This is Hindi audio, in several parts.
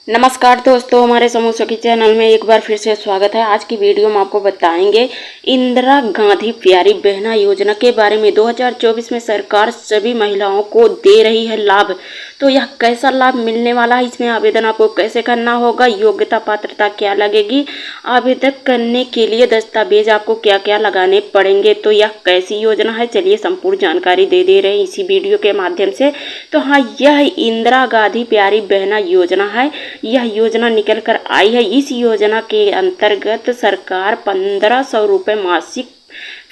नमस्कार दोस्तों, हमारे समूह सखी चैनल में एक बार फिर से स्वागत है। आज की वीडियो में आपको बताएंगे इंदिरा गांधी प्यारी बहना योजना के बारे में। 2024 में सरकार सभी महिलाओं को दे रही है लाभ। तो यह कैसा लाभ मिलने वाला है, इसमें आवेदन आपको कैसे करना होगा, योग्यता पात्रता क्या लगेगी, आवेदन करने के लिए दस्तावेज आपको क्या क्या लगाने पड़ेंगे, तो यह कैसी योजना है, चलिए संपूर्ण जानकारी दे रहे हैं इसी वीडियो के माध्यम से। तो हाँ, यह इंदिरा गांधी प्यारी बहना योजना है। यह योजना निकल कर आई है। इस योजना के अंतर्गत सरकार 1500 रुपये मासिक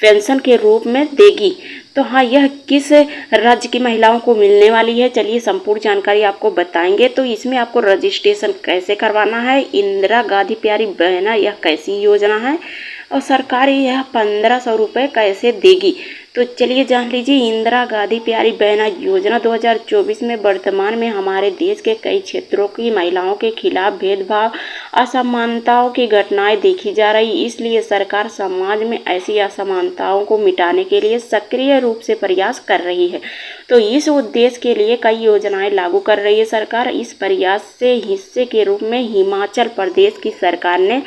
पेंशन के रूप में देगी। तो हाँ, यह किस राज्य की महिलाओं को मिलने वाली है, चलिए संपूर्ण जानकारी आपको बताएंगे। तो इसमें आपको रजिस्ट्रेशन कैसे करवाना है, इंदिरा गांधी प्यारी बहना यह कैसी योजना है और सरकार यह 1500 रुपये कैसे देगी, तो चलिए जान लीजिए। इंदिरा गांधी प्यारी बहना योजना 2024 में वर्तमान में हमारे देश के कई क्षेत्रों की महिलाओं के खिलाफ भेदभाव, असमानताओं की घटनाएं देखी जा रही, इसलिए सरकार समाज में ऐसी असमानताओं को मिटाने के लिए सक्रिय रूप से प्रयास कर रही है। तो इस उद्देश्य के लिए कई योजनाएं लागू कर रही है सरकार। इस प्रयास से हिस्से के रूप में हिमाचल प्रदेश की सरकार ने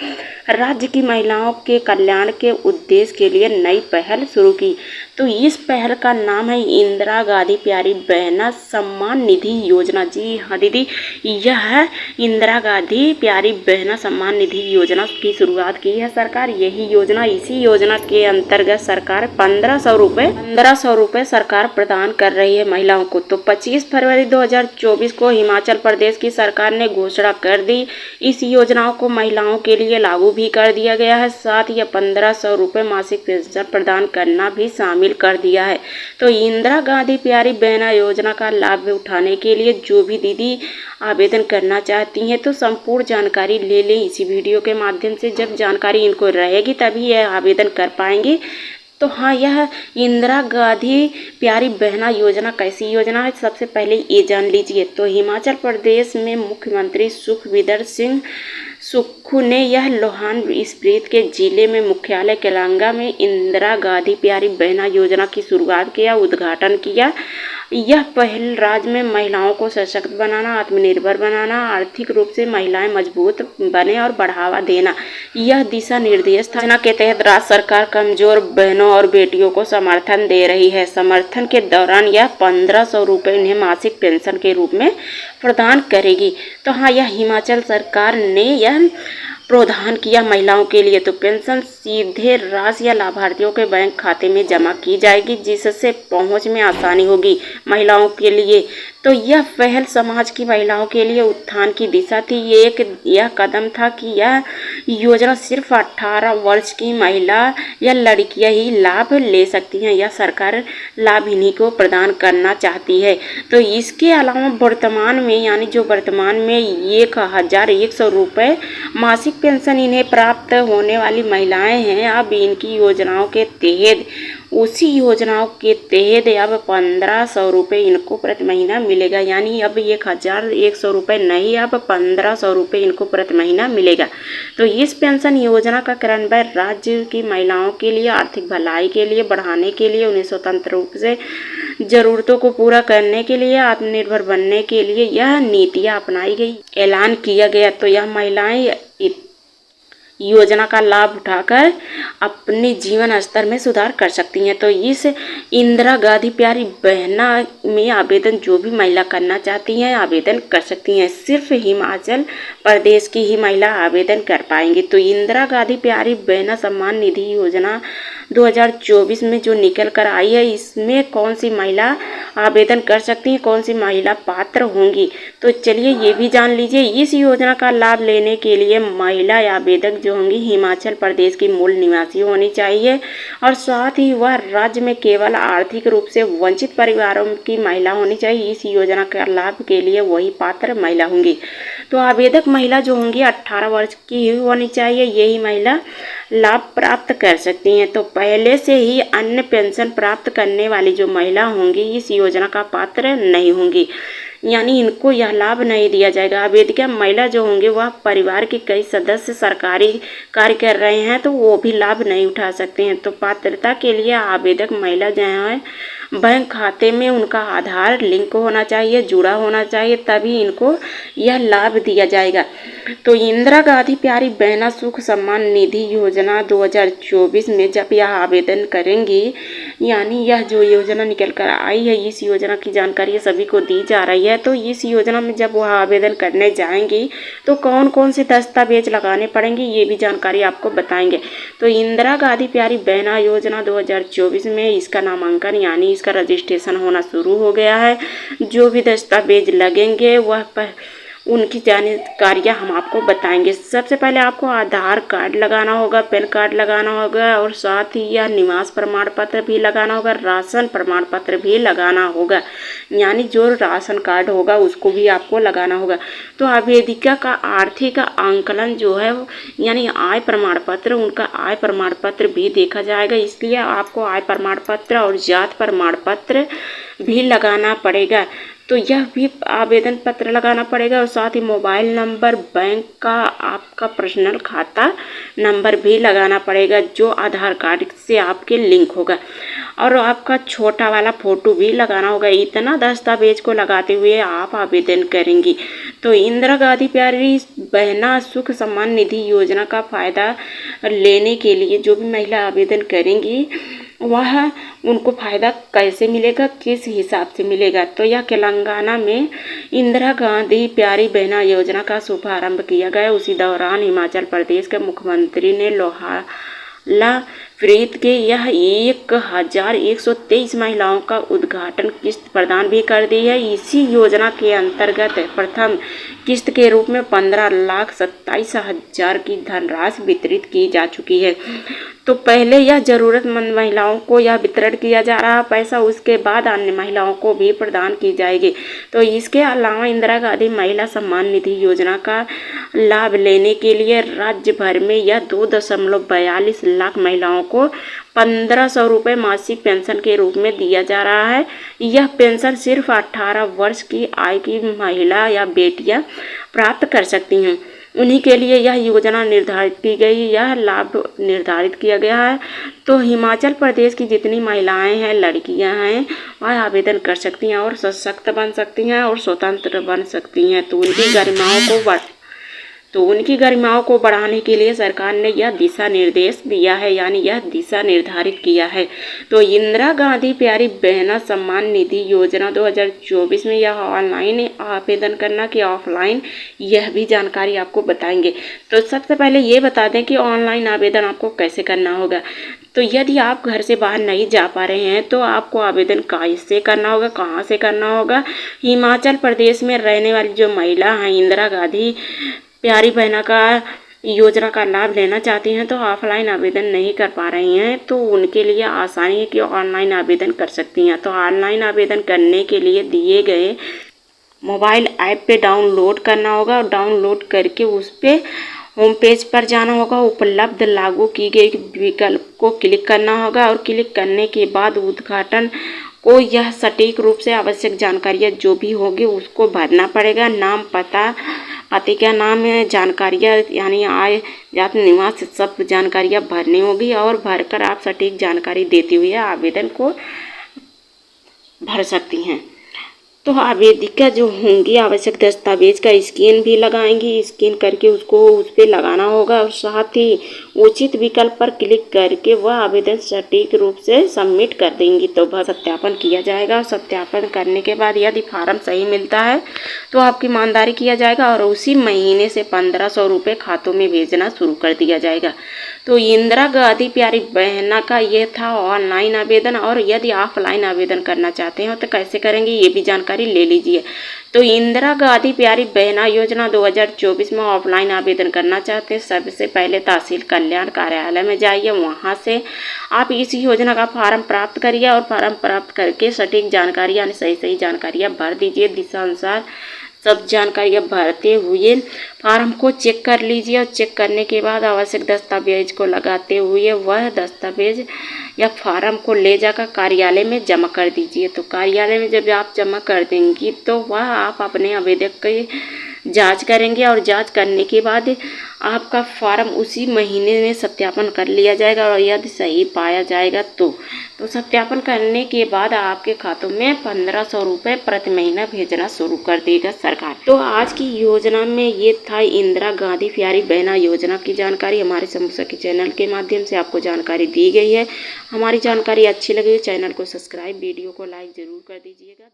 राज्य की महिलाओं के कल्याण के उद्देश्य के लिए नई पहल शुरू की। तो इस पहल का नाम है इंदिरा गांधी प्यारी बहना सम्मान निधि योजना। जी हाँ दीदी, यह है इंदिरा गांधी प्यारी बहना सम्मान निधि योजना की शुरुआत की है सरकार। यही योजना, इसी योजना के अंतर्गत सरकार 1500 रुपये सरकार प्रदान कर रही है महिलाओं को। तो 25 फरवरी 2024 को हिमाचल प्रदेश की सरकार ने घोषणा कर दी। इस योजनाओं को महिलाओं के लिए लागू भी कर दिया गया है। साथ ही 1500 रुपये मासिक पेंशन प्रदान करना भी शामिल कर दिया है। तो इंदिरा गांधी प्यारी बहना योजना का लाभ उठाने के लिए जो भी दीदी आवेदन करना चाहती हैं तो संपूर्ण जानकारी ले लें इसी वीडियो के माध्यम से। जब जानकारी इनको रहेगी तभी यह आवेदन कर पाएंगे। तो हाँ, यह इंदिरा गांधी प्यारी बहना योजना कैसी योजना है, सबसे पहले ये जान लीजिए। तो हिमाचल प्रदेश में मुख्यमंत्री सुखविंदर सिंह सुक्खू ने यह लोहान स्प्रीत के जिले में मुख्यालय केलांगा में इंदिरा गांधी प्यारी बहना योजना की शुरुआत किया, उद्घाटन किया। यह पहल राज्य में महिलाओं को सशक्त बनाना, आत्मनिर्भर बनाना, आर्थिक रूप से महिलाएं मजबूत बने और बढ़ावा देना, यह दिशा निर्देश था। योजना के तहत राज्य सरकार कमजोर बहनों और बेटियों को समर्थन दे रही है। समर्थन के दौरान यह 1500 रुपये उन्हें मासिक पेंशन के रूप में प्रदान करेगी। तो हाँ, यह हिमाचल सरकार ने यह प्रावधान किया महिलाओं के लिए। तो पेंशन सीधे राशि या लाभार्थियों के बैंक खाते में जमा की जाएगी, जिससे पहुंच में आसानी होगी महिलाओं के लिए। तो यह पहल समाज की महिलाओं के लिए उत्थान की दिशा थी। यह कदम था कि यह योजना सिर्फ 18 वर्ष की महिला या लड़कियां ही लाभ ले सकती हैं। यह सरकार लाभ इन्हीं को प्रदान करना चाहती है। तो इसके अलावा वर्तमान में 1100 रुपये मासिक पेंशन इन्हें प्राप्त होने वाली महिलाएं हैं। अब इनकी योजनाओं के तहत अब 1500 रुपये इनको प्रति महीना मिलेगा। यानी अब 1100 रुपये नहीं, अब 1500 रुपये इनको प्रति महीना मिलेगा। तो इस पेंशन योजना का क्रियान्वयन राज्य की महिलाओं के लिए आर्थिक भलाई के लिए बढ़ाने के लिए, उन्हें स्वतंत्र रूप से जरूरतों को पूरा करने के लिए, आत्मनिर्भर बनने के लिए यह नीतियाँ अपनाई गई, ऐलान किया गया। तो यह महिलाएं योजना का लाभ उठाकर अपने जीवन स्तर में सुधार कर सकती हैं। तो इस इंदिरा गांधी प्यारी बहना में आवेदन जो भी महिला करना चाहती हैं आवेदन कर सकती हैं। सिर्फ हिमाचल प्रदेश की ही महिला आवेदन कर पाएंगी। तो इंदिरा गांधी प्यारी बहना सम्मान निधि योजना 2024 में जो निकल कर आई है, इसमें कौन सी महिला आवेदन कर सकती है, कौन सी महिला पात्र होंगी, तो चलिए ये भी जान लीजिए। इस योजना का लाभ लेने के लिए महिला आवेदक जो होंगी हिमाचल प्रदेश की मूल निवासी होनी चाहिए और साथ ही वह राज्य में केवल आर्थिक रूप से वंचित परिवारों की महिला होनी चाहिए। इस योजना का लाभ के लिए वही पात्र महिला होंगी। तो आवेदक महिला जो होंगी 18 वर्ष की होनी चाहिए, यही महिला लाभ प्राप्त कर सकती हैं। तो पहले से ही अन्य पेंशन प्राप्त करने वाली जो महिला होंगी इस योजना का पात्र नहीं होंगी, यानी इनको यह लाभ नहीं दिया जाएगा। आवेदिका महिला जो होंगे वह परिवार के कई सदस्य सरकारी कार्य कर रहे हैं तो वो भी लाभ नहीं उठा सकते हैं। तो पात्रता के लिए आवेदक महिला जो है बैंक खाते में उनका आधार लिंक होना चाहिए, जुड़ा होना चाहिए, तभी इनको यह लाभ दिया जाएगा। तो इंदिरा गांधी प्यारी बहना सुख सम्मान निधि योजना 2024 में जब यह आवेदन करेंगी, यानी यह जो योजना निकल कर आई है, इस योजना की जानकारी सभी को दी जा रही है। तो इस योजना में जब वह आवेदन करने जाएंगी तो कौन कौन से दस्तावेज लगाने पड़ेंगे, ये भी जानकारी आपको बताएंगे। तो इंदिरा गांधी प्यारी बहना योजना 2024 में इसका नामांकन यानी इसका रजिस्ट्रेशन होना शुरू हो गया है। जो भी दस्तावेज लगेंगे वह उनकी जानकारियाँ हम आपको बताएंगे। सबसे पहले आपको आधार कार्ड लगाना होगा, पैन कार्ड लगाना होगा और साथ ही यह निवास प्रमाण पत्र भी लगाना होगा, राशन प्रमाण पत्र भी लगाना होगा, यानी जो राशन कार्ड होगा उसको भी आपको लगाना होगा। तो आवेदिका का आर्थिक आंकलन जो है यानी आय प्रमाण पत्र, उनका आय प्रमाण पत्र भी देखा जाएगा, इसलिए आपको आय प्रमाण पत्र और जात प्रमाण पत्र भी लगाना पड़ेगा। तो यह भी आवेदन पत्र लगाना पड़ेगा और साथ ही मोबाइल नंबर, बैंक का आपका पर्सनल खाता नंबर भी लगाना पड़ेगा जो आधार कार्ड से आपके लिंक होगा, और आपका छोटा वाला फ़ोटो भी लगाना होगा। इतना दस्तावेज को लगाते हुए आप आवेदन करेंगी। तो इंदिरा गांधी प्यारी बहना सुख सम्मान निधि योजना का फ़ायदा लेने के लिए जो भी महिला आवेदन करेंगी वह उनको फ़ायदा कैसे मिलेगा, किस हिसाब से मिलेगा। तो यह तेलंगाना में इंदिरा गांधी प्यारी बहना योजना का शुभारंभ किया गया। उसी दौरान हिमाचल प्रदेश के मुख्यमंत्री ने लोहाला प्रीत के यह 1123 महिलाओं का उद्घाटन किस्त प्रदान भी कर दी है। इसी योजना के अंतर्गत प्रथम किस्त के रूप में 15,27,000 की धनराशि वितरित की जा चुकी है। तो पहले यह ज़रूरतमंद महिलाओं को यह वितरण किया जा रहा पैसा, उसके बाद अन्य महिलाओं को भी प्रदान की जाएगी। तो इसके अलावा इंदिरा गांधी महिला सम्मान निधि योजना का लाभ लेने के लिए राज्य भर में यह 2.42 लाख महिलाओं को 1,500 रुपये मासिक पेंशन के रूप में दिया जा रहा है। यह पेंशन सिर्फ 18 वर्ष की आयु की महिला या बेटियां प्राप्त कर सकती हैं, उन्हीं के लिए यह योजना निर्धारित की गई, यह लाभ निर्धारित किया गया है। तो हिमाचल प्रदेश की जितनी महिलाएं हैं, लड़कियां हैं, वह आवेदन कर सकती हैं और सशक्त बन सकती हैं और स्वतंत्र बन सकती हैं। तो उनकी गरिमाओं को बढ़ाने के लिए सरकार ने यह दिशा निर्देश दिया है, यानी यह दिशा निर्धारित किया है। तो इंदिरा गांधी प्यारी बहना सम्मान निधि योजना 2024 में यह ऑनलाइन आवेदन करना कि ऑफलाइन, यह भी जानकारी आपको बताएंगे। तो सबसे पहले ये बता दें कि ऑनलाइन आवेदन आपको कैसे करना होगा। तो यदि आप घर से बाहर नहीं जा पा रहे हैं तो आपको आवेदन कैसे करना होगा, कहाँ से करना होगा। हिमाचल प्रदेश में रहने वाली जो महिला हैं, इंदिरा गांधी प्यारी बहना का योजना का लाभ लेना चाहती हैं, तो ऑफलाइन आवेदन नहीं कर पा रही हैं, तो उनके लिए आसानी है कि ऑनलाइन आवेदन कर सकती हैं। तो ऑनलाइन आवेदन करने के लिए दिए गए मोबाइल ऐप पे डाउनलोड करना होगा और डाउनलोड करके उस पर होम पेज पर जाना होगा। उपलब्ध लागू की गई विकल्प को क्लिक करना होगा और क्लिक करने के बाद उद्घाटन को यह सटीक रूप से आवश्यक जानकारियाँ जो भी होगी उसको भरना पड़ेगा। नाम, पति का नाम है, जानकारियाँ यानी आय, जात, निवास, सब जानकारियाँ भरनी होगी और भरकर आप सटीक जानकारी देते हुए आवेदन को भर सकती हैं। तो आवेदिका जो होंगी आवश्यक दस्तावेज का स्कैन भी लगाएंगी, स्कैन करके उसको उस पर लगाना होगा और साथ ही उचित विकल्प पर क्लिक करके वह आवेदन सटीक रूप से सबमिट कर देंगी। तो वह सत्यापन किया जाएगा और सत्यापन करने के बाद यदि फार्म सही मिलता है तो आपकी ईमानदारी किया जाएगा और उसी महीने से 1,500 रुपये खातों में भेजना शुरू कर दिया जाएगा। तो इंदिरा गांधी प्यारी बहना का ये था ऑनलाइन आवेदन, और यदि ऑफलाइन आवेदन करना चाहते हो तो कैसे करेंगे ये भी जानकारी ले लीजिए। तो इंदिरा गांधी प्यारी बहना योजना 2024 में ऑफलाइन आवेदन करना चाहते हैं, सबसे पहले तहसील कल्याण कार्यालय में जाइए, वहां से आप इस योजना का फॉर्म प्राप्त करिए और फॉर्म प्राप्त करके सटीक जानकारी यानी सही जानकारियाँ भर दीजिए। दिशानुसार सब जानकारियाँ भरते हुए फार्म को चेक कर लीजिए और चेक करने के बाद आवश्यक दस्तावेज को लगाते हुए वह दस्तावेज या फार्म को ले जाकर कार्यालय में जमा कर दीजिए। तो कार्यालय में जब आप जमा कर देंगी तो वह आप अपने आवेदक के जांच करेंगे और जांच करने के बाद आपका फार्म उसी महीने में सत्यापन कर लिया जाएगा और यदि सही पाया जाएगा तो सत्यापन करने के बाद आपके खातों में 1500 रुपये प्रति महीना भेजना शुरू कर देगा सरकार। तो आज की योजना में ये था इंदिरा गांधी प्यारी बहना योजना की जानकारी। हमारे समूह सखी चैनल के माध्यम से आपको जानकारी दी गई है। हमारी जानकारी अच्छी लगी चैनल को सब्सक्राइब, वीडियो को लाइक जरूर कर दीजिएगा।